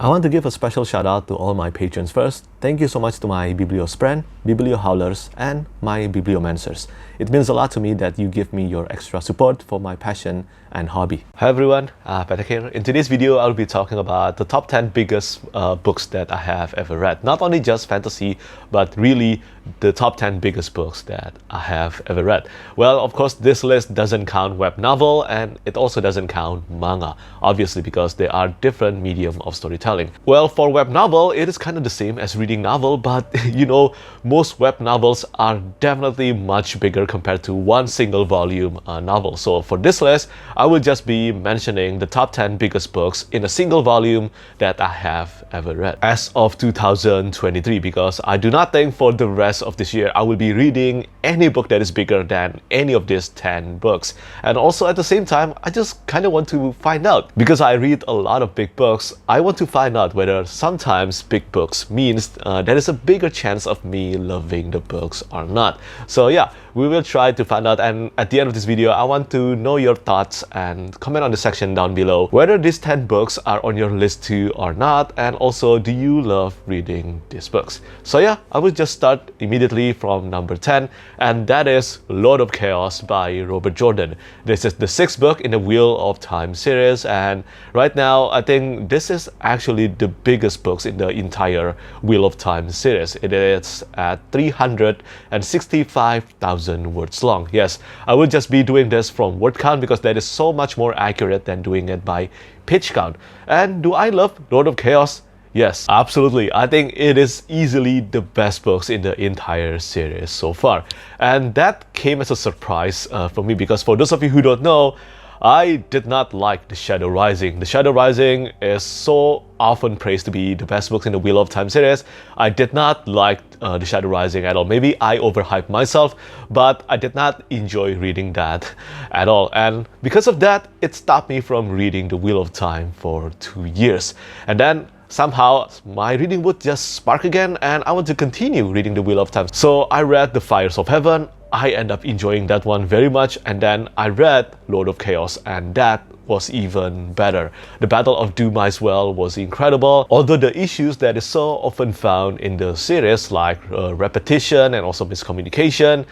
I want to give a special shout out to all my patrons first. Thank you so much to my Bibliospren, Bibliohowlers, and my Bibliomancers. It means a lot to me that you give me your extra support for my passion and hobby. Hi everyone, Petrik here. In today's video, I'll be talking about the top 10 biggest books that I have ever read. Not only just fantasy, but really the top 10 biggest books that I have ever read. Well, of course, this list doesn't count web novel, and it also doesn't count manga, obviously because they are different medium of storytelling. Well, for web novel, it is kind of the same as reading novel, but you know, most web novels are definitely much bigger compared to one single volume novel. So for this list, I will just be mentioning the top 10 biggest books in a single volume that I have ever read as of 2023, because I do not think for the rest of this year I will be reading any book that is bigger than any of these 10 books. And also at the same time, I just kind of want to find out, because I read a lot of big books, I want to find out whether sometimes big books means there is a bigger chance of me loving the books or not. So yeah, we will try to find out, and at the end of this video, I want to know your thoughts and comment on the section down below whether these 10 books are on your list too or not, and also do you love reading these books. So yeah, I will just start immediately from number 10, and that is Lord of Chaos by Robert Jordan. This is the 6th book in the Wheel of Time series, and right now I think this is actually the biggest books in the entire Wheel of Time series. It is at 365,000 words long. Yes, I will just be doing this from word count because that is so much more accurate than doing it by page count. And do I love Lord of Chaos? Yes, absolutely. I think it is easily the best books in the entire series so far. And that came as a surprise for me, because for those of you who don't know, I did not like The Shadow Rising. The Shadow Rising is so often praised to be the best books in the Wheel of Time series. I did not like The Shadow Rising at all. Maybe I overhyped myself, but I did not enjoy reading that at all. And because of that, it stopped me from reading the Wheel of Time for 2 years. And then somehow my reading would just spark again, and I want to continue reading the Wheel of Time. So I read The Fires of Heaven. I end up enjoying that one very much, and then I read Lord of Chaos, and that was even better. The Battle of Dumais Well was incredible, although the issues that is so often found in the series, like repetition and also miscommunication,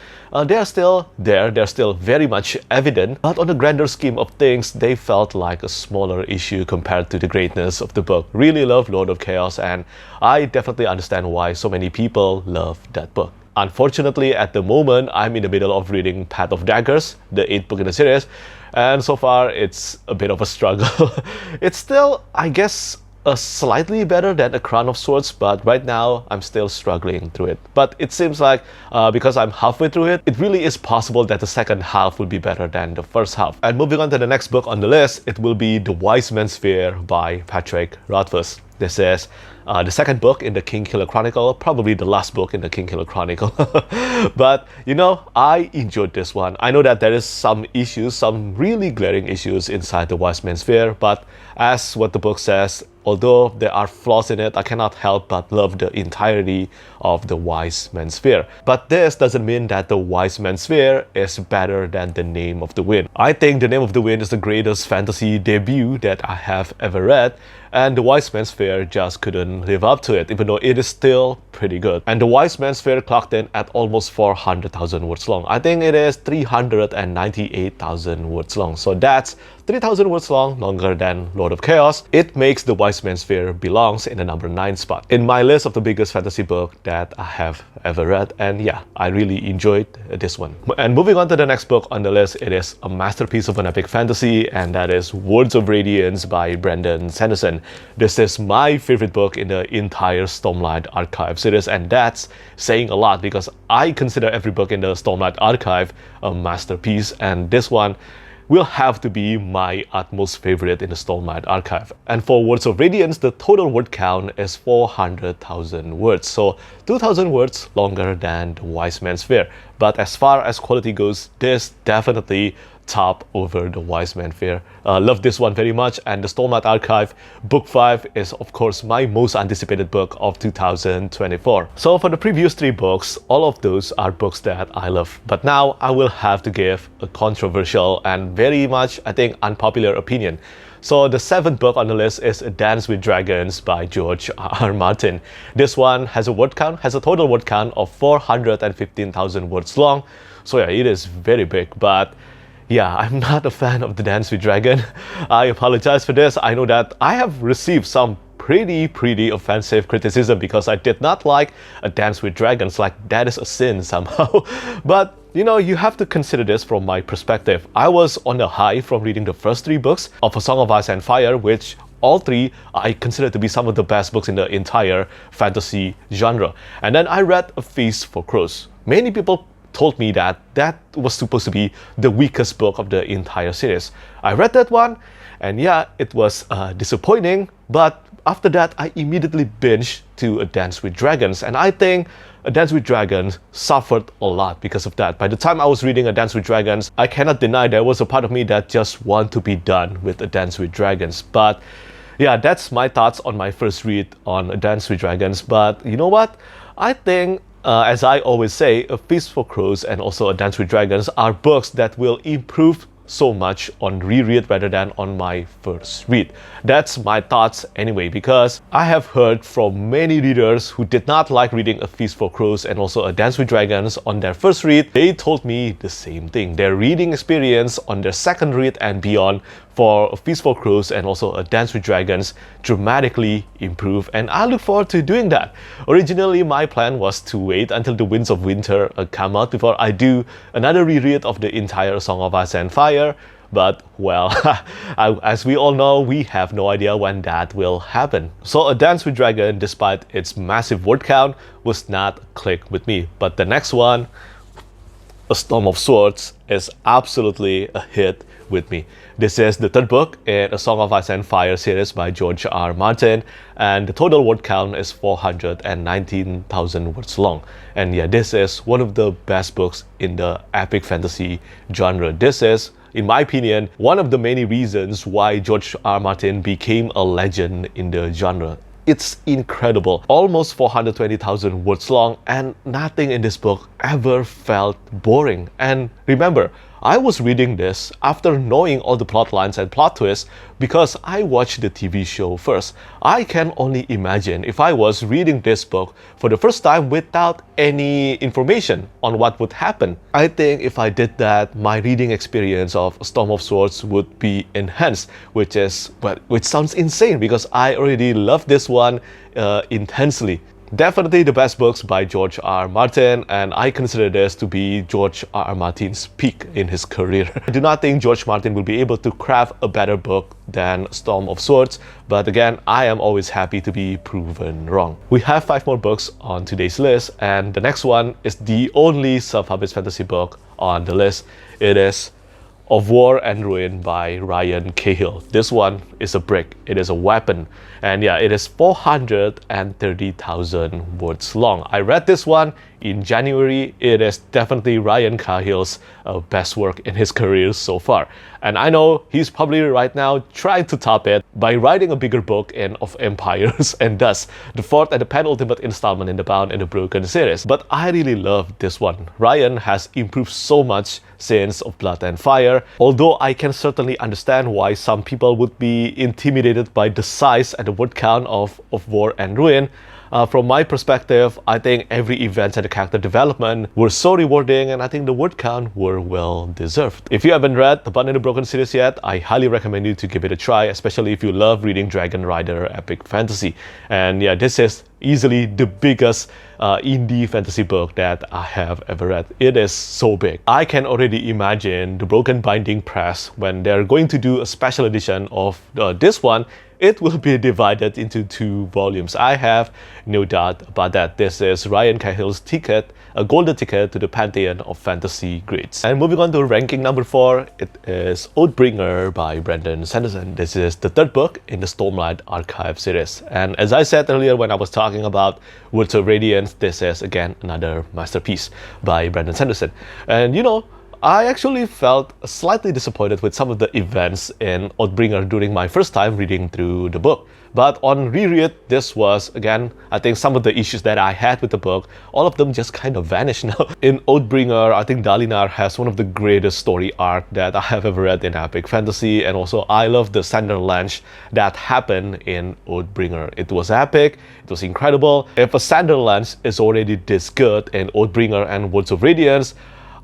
they are still there, they're still very much evident, but on the grander scheme of things, they felt like a smaller issue compared to the greatness of the book. Really love Lord of Chaos, and I definitely understand why so many people love that book. Unfortunately, at the moment, I'm in the middle of reading Path of Daggers, the 8th book in the series, and so far it's a bit of a struggle. It's still, I guess, slightly better than A Crown of Swords, but right now I'm still struggling through it. But it seems like because I'm halfway through it, it really is possible that the second half will be better than the first half. And moving on to the next book on the list, it will be The Wise Man's Fear by Petrik Rothfuss. This is the second book in the Kingkiller Chronicle, probably the last book in the Kingkiller Chronicle. But you know, I enjoyed this one. I know that there is some issues, some really glaring issues inside The Wise Man's Fear, but as what the book says, although there are flaws in it, I cannot help but love the entirety of The Wise Man's Fear. But this doesn't mean that The Wise Man's Fear is better than The Name of the Wind. I think The Name of the Wind is the greatest fantasy debut that I have ever read, and The Wise Man's Fear just couldn't live up to it, even though it is still pretty good. And The Wise Man's Fear clocked in at almost 400,000 words long. I think it is 398,000 words long. So that's 3,000 words long, longer than Lord of Chaos. It makes The Wise Man's Fear belongs in the number 9 spot in my list of the biggest fantasy book that I have ever read. And yeah, I really enjoyed this one. And moving on to the next book on the list, it is a masterpiece of an epic fantasy, and that is Words of Radiance by Brandon Sanderson. This is my favorite book in the entire Stormlight Archive series, and that's saying a lot because I consider every book in the Stormlight Archive a masterpiece, and this one will have to be my utmost favorite in the Stormlight Archive. And for Words of Radiance, the total word count is 400,000 words, so 2,000 words longer than The Wise Man's Fear. But as far as quality goes, this definitely top over The Wise Man's Fear. Love this one very much, and the Stormlight Archive Book 5 is of course my most anticipated book of 2024. So for the previous 3 books, all of those are books that I love. But now I will have to give a controversial and very much, I think, unpopular opinion. So the seventh book on the list is A Dance with Dragons by George R. Martin. This one has a total word count of 415,000 words long. So yeah, it is very big, but yeah, I'm not a fan of The Dance with Dragon. I apologize for this. I know that I have received some pretty offensive criticism because I did not like A Dance with Dragons, like that is a sin somehow. But you know, you have to consider this from my perspective. I was on a high from reading the first three books of A Song of Ice and Fire, which all three I consider to be some of the best books in the entire fantasy genre. And then I read A Feast for Crows. Many people told me that that was supposed to be the weakest book of the entire series. I read that one, and yeah, it was disappointing, but after that, I immediately binged to A Dance with Dragons, and I think A Dance with Dragons suffered a lot because of that. By the time I was reading A Dance with Dragons, I cannot deny there was a part of me that just want to be done with A Dance with Dragons. But yeah, that's my thoughts on my first read on A Dance with Dragons. But you know what? I think, as I always say, A Feast for Crows and also A Dance with Dragons are books that will improve so much on reread rather than on my first read. That's my thoughts anyway, because I have heard from many readers who did not like reading A Feast for Crows and also A Dance with Dragons on their first read. They told me the same thing. Their reading experience on their second read and beyond for A Feast for Crows and also A Dance with Dragons dramatically improved, and I look forward to doing that. Originally, my plan was to wait until The Winds of Winter come out before I do another reread of the entire Song of Ice and Fire, but well, as we all know, we have no idea when that will happen. So A Dance with Dragon, despite its massive word count, was not click with me. But the next one, A Storm of Swords, is absolutely a hit with me. This is the third book in A Song of Ice and Fire series by George R. Martin, and the total word count is 419,000 words long. And yeah, this is one of the best books in the epic fantasy genre. This is, in my opinion, one of the many reasons why George R. Martin became a legend in the genre. It's incredible. Almost 420,000 words long, and nothing in this book ever felt boring. And remember, I was reading this after knowing all the plot lines and plot twists because I watched the TV show first. I can only imagine if I was reading this book for the first time without any information on what would happen. I think if I did that, my reading experience of Storm of Swords would be enhanced, which sounds insane because I already love this one intensely. Definitely the best books by George R. Martin, and I consider this to be George R. Martin's peak in his career. I do not think George Martin will be able to craft a better book than Storm of Swords, but again, I am always happy to be proven wrong. We have 5 more books on today's list, and the next one is the only self-published fantasy book on the list. It is Of War and Ruin by Ryan Cahill. This one is a brick. It is a weapon. And yeah, it is 430,000 words long. I read this one in January. It is definitely Ryan Cahill's best work in his career so far. And I know he's probably right now trying to top it by writing a bigger book in Of Empires and thus the fourth and the penultimate installment in the Bound and the Broken series. But I really love this one. Ryan has improved so much since Of Blood and Fire, although I can certainly understand why some people would be intimidated by the size and the word count of War and Ruin. From my perspective, I think every event and the character development were so rewarding, and I think the word count were well deserved. If you haven't read the Bound and the Broken series yet, I highly recommend you to give it a try, especially if you love reading Dragon Rider epic fantasy. And yeah, this is easily the biggest indie fantasy book that I have ever read. It is so big. I can already imagine the Broken Binding Press when they're going to do a special edition of this one. It will be divided into 2 volumes. I have no doubt about that. This is Ryan Cahill's ticket, a golden ticket to the pantheon of fantasy greats. And moving on to ranking number 4, it is Oathbringer by Brandon Sanderson. This is the 3rd book in the Stormlight Archive series. And as I said earlier when I was talking about Words of Radiance, this is again another masterpiece by Brandon Sanderson. And you know, I actually felt slightly disappointed with some of the events in Oathbringer during my first time reading through the book. But on reread, this was, again, I think some of the issues that I had with the book, all of them just kind of vanished now. In Oathbringer, I think Dalinar has one of the greatest story arc that I have ever read in epic fantasy, and also I love the Sanderson that happened in Oathbringer. It was epic, it was incredible. If a Sanderson is already this good in Oathbringer and Words of Radiance,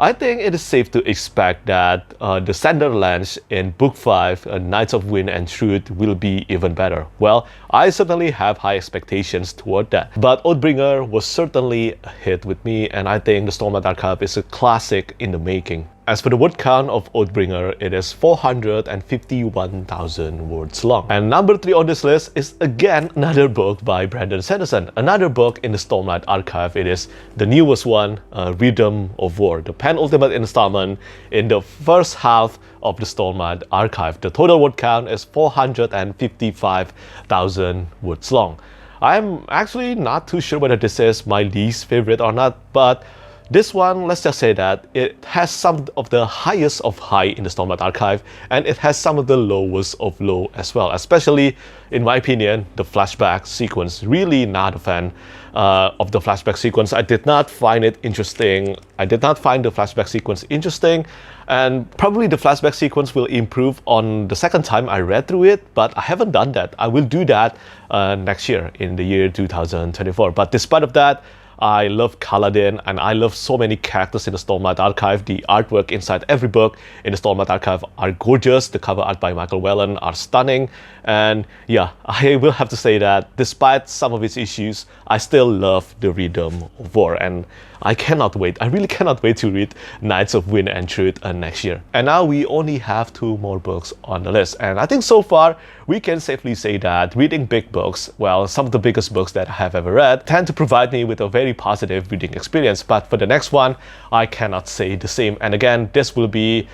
I think it is safe to expect that the Sanderlands in Book 5, Knights of Wind and Truth, will be even better. Well, I certainly have high expectations toward that. But Oathbringer was certainly a hit with me, and I think the Stormlight Archive is a classic in the making. As for the word count of Oathbringer, it is 451,000 words long. And number 3 on this list is again another book by Brandon Sanderson. Another book in the Stormlight Archive. It is the newest one, Rhythm of War, the penultimate installment in the first half of the Stormlight Archive. The total word count is 455,000 words long. I'm actually not too sure whether this is my least favorite or not, but this one, let's just say that it has some of the highest of high in the Stormlight Archive, and it has some of the lowest of low as well. Especially, in my opinion, the flashback sequence. Really not a fan of the flashback sequence. I did not find it interesting. I did not find the flashback sequence interesting, and probably the flashback sequence will improve on the second time I read through it, but I haven't done that. I will do that next year, in the year 2024. But despite of that, I love Kaladin, and I love so many characters in the Stormlight Archive. The artwork inside every book in the Stormlight Archive are gorgeous. The cover art by Michael Whelan are stunning. And yeah, I will have to say that despite some of its issues, I still love the Rhythm of War. And I cannot wait. I really cannot wait to read Knights of Wind and Truth next year. And now we only have 2 more books on the list. And I think so far, we can safely say that reading big books, well, some of the biggest books that I have ever read, tend to provide me with a very positive reading experience. But for the next one, I cannot say the same. And again, this will be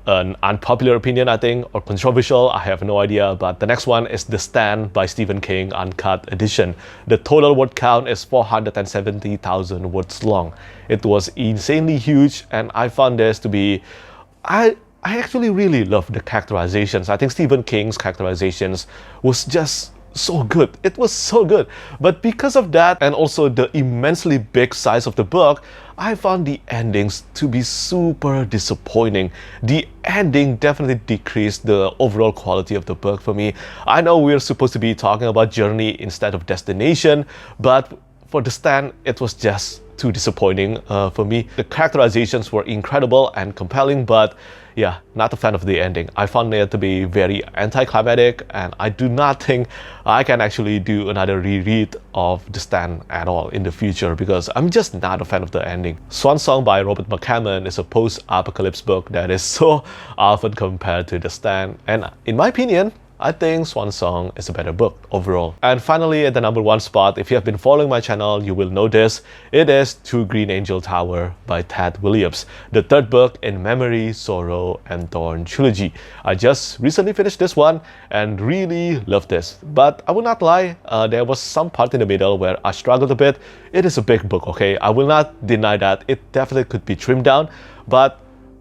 an unpopular opinion, I think, or controversial, I have no idea, but the next one is The Stand by Stephen King Uncut Edition. The total word count is 470,000 words long. It was insanely huge, and I found this to be... I actually really love the characterizations. I think Stephen King's characterizations was just so good. It was so good. But because of that, and also the immensely big size of the book, I found the endings to be super disappointing. The ending definitely decreased the overall quality of the book for me. I know we're supposed to be talking about journey instead of destination, but for The Stand, it was just too disappointing for me. The characterizations were incredible and compelling, but yeah, not a fan of the ending. I found it to be very anticlimactic, and I do not think I can actually do another reread of The Stand at all in the future, because I'm just not a fan of the ending. Swan Song by Robert McCammon is a post-apocalypse book that is so often compared to The Stand, and in my opinion, I think Swan Song is a better book overall. And finally, at the number 1 spot, if you have been following my channel, you will know this. It is To Green Angel Tower by Ted Williams, the 3rd book in Memory, Sorrow, and Thorn trilogy. I just recently finished this one and really loved this. But I will not lie, there was some part in the middle where I struggled a bit. It is a big book, okay? I will not deny that. It definitely could be trimmed down, but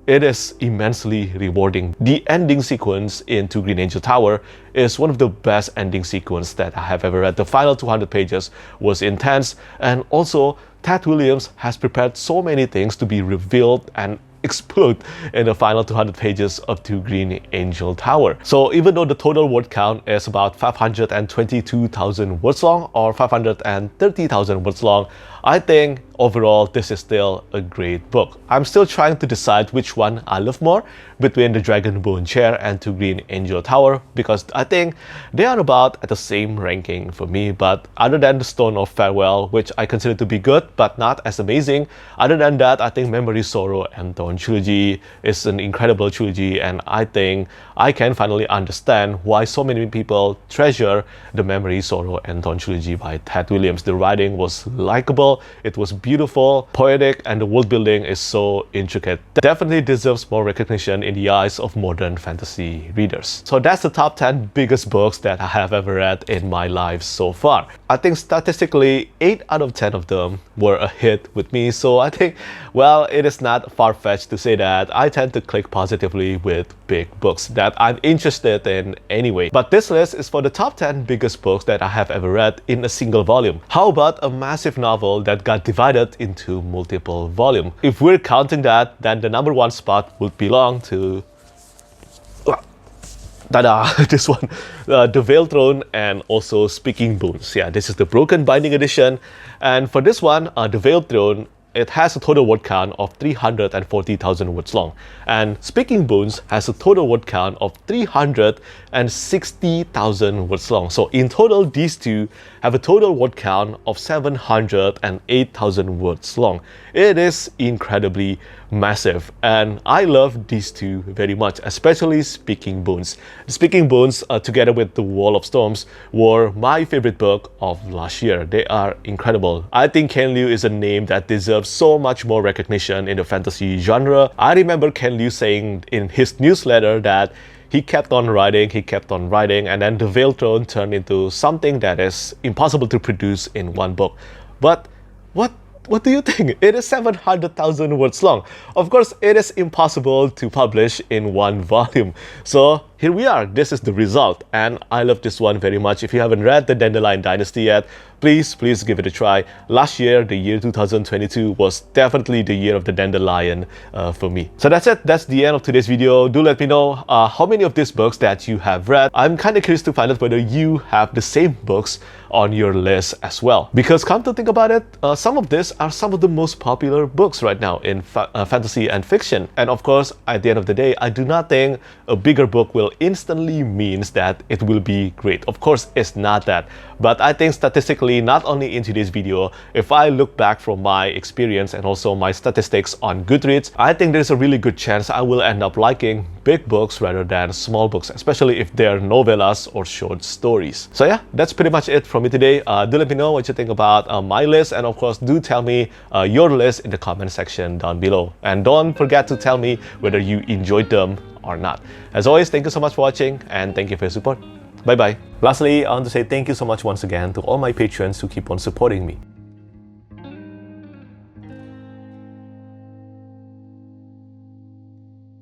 it is immensely rewarding. The ending sequence in To Green Angel Tower is one of the best ending sequences that I have ever read. The final 200 pages was intense, and also Ted Williams has prepared so many things to be revealed and explode in the final 200 pages of To Green Angel Tower. So even though the total word count is about 522,000 words long or 530,000 words long, I think overall this is still a great book. I'm still trying to decide which one I love more between the Dragonbone Chair and To Green Angel Tower, because I think they are about at the same ranking for me. But other than the Stone of Farewell, which I consider to be good but not as amazing, other than that, I think Memory, Sorrow, and Thorn trilogy is an incredible trilogy, and I think I can finally understand why so many people treasure the Memory, Sorrow, and Thorn trilogy by Ted Williams. The writing was likable, it was beautiful, poetic, and the world building is so intricate. Definitely deserves more recognition in the eyes of modern fantasy readers. So that's the top 10 biggest books that I have ever read in my life so far. I think statistically 8 out of 10 of them were a hit with me, so I think, well, it is not far-fetched stretch to say that I tend to click positively with big books that I'm interested in anyway. But this list is for the top 10 biggest books that I have ever read in a single volume. How about a massive novel that got divided into multiple volumes? If we're counting that, then the number one spot would belong to this one, The Veiled Throne, and also Speaking Bones. Yeah, this is the Broken Binding edition. And for this one, The Veiled Throne, it has a total word count of 340,000 words long. And Speaking Bones has a total word count of 360,000 words long. So in total, these two have a total word count of 708,000 words long. It is incredibly massive, and I love these two very much, especially Speaking Bones. Speaking Bones, together with The Wall of Storms, were my favorite book of last year. They are incredible. I think Ken Liu is a name that deserves so much more recognition in the fantasy genre. I remember Ken Liu saying in his newsletter that he kept on writing, and then The Veiled Throne turned into something that is impossible to produce in one book. But what do you think? It is 700,000 words long. Of course, it is impossible to publish in one volume. So here we are. This is the result. And I love this one very much. If you haven't read The Dandelion Dynasty yet, please give it a try. Last year, the year 2022, was definitely the year of the Dandelion for me. So that's it. That's the end of today's video. Do let me know how many of these books that you have read. I'm kind of curious to find out whether you have the same books on your list as well. Because come to think about it, some of these are some of the most popular books right now in fantasy and fiction. And of course, at the end of the day, I do not think a bigger book will instantly means that it will be great. Of course, it's not that. But I think statistically, not only in today's video, if I look back from my experience and also my statistics on Goodreads, I think there's a really good chance I will end up liking big books rather than small books, especially if they're novellas or short stories. So yeah, that's pretty much it from me today. Do let me know what you think about my list, and of course, do tell me your list in the comment section down below. And don't forget to tell me whether you enjoyed them or not. As always, thank you so much for watching, and thank you for your support. Bye bye. Lastly, I want to say thank you so much once again to all my patrons who keep on supporting me.